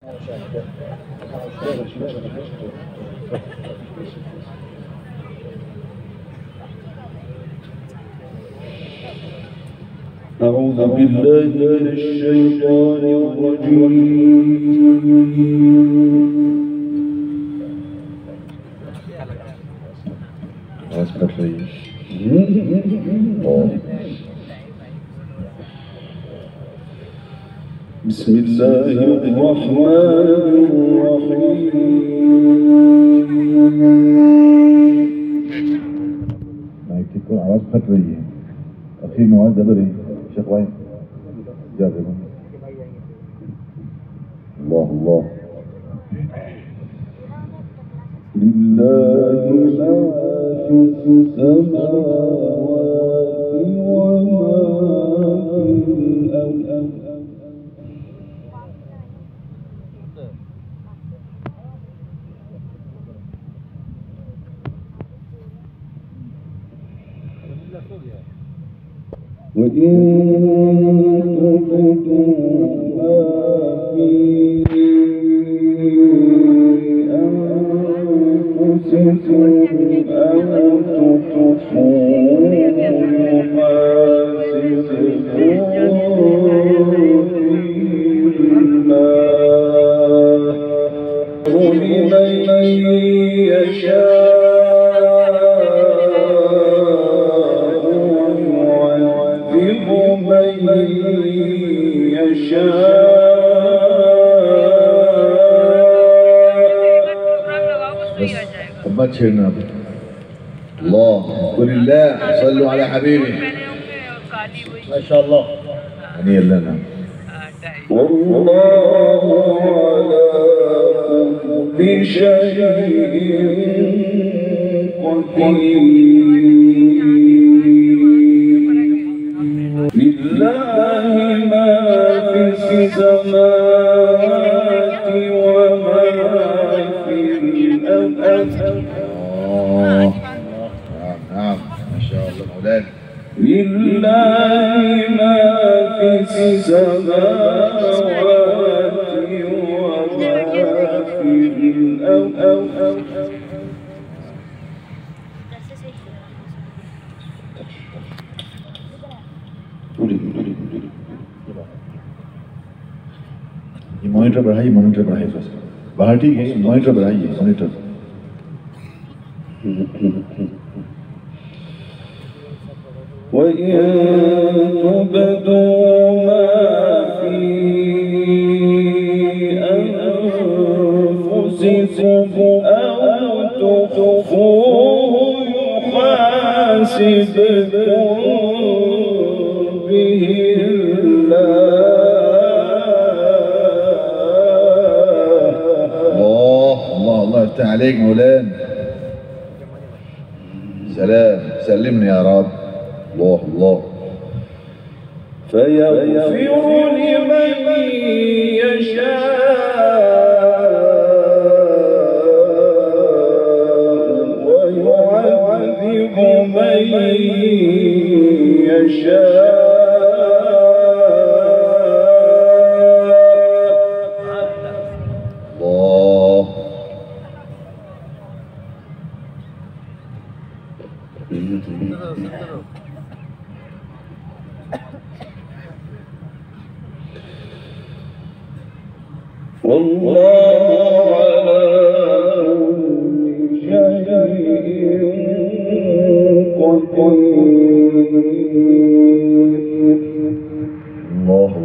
أعوذ بالله من الشيطان الرجيم. بسم الله الرحمن الرحيم. تكون आवाज फट रही है। अखीर में आवाज दब रही है। शेख भाई इजाजत दो। अल्लाह अल्लाह لله ما في السماوات وما في الأرض. وإن تبدوا ما في أنفسكم أو تخفوه يحاسبكم الله لمن يشاء من يشاء. بس ما تشيرنا الله ولله صلوا على حبيبي ما شاء الله. هنيئا لنا. والله على كل شيء قدير. لله ما في السماوات وما في الأرض. نعم ما شاء الله مولانا. لله ما في السماوات وما في الأرض. ये मॉनिटर बढ़ाइए थोड़ा सा। बाहर ठीक है, मॉनिटर बढ़ाइए मॉनिटर। وإن تبدوا ما في أنفسكم أو تخفوه يحاسبكم به الله يفتح عليك مولانا. سلام سلمني يا رب. الله الله. فيغفر لمن يشاء ويعذب من يشاء. والله على كل شيء قدير.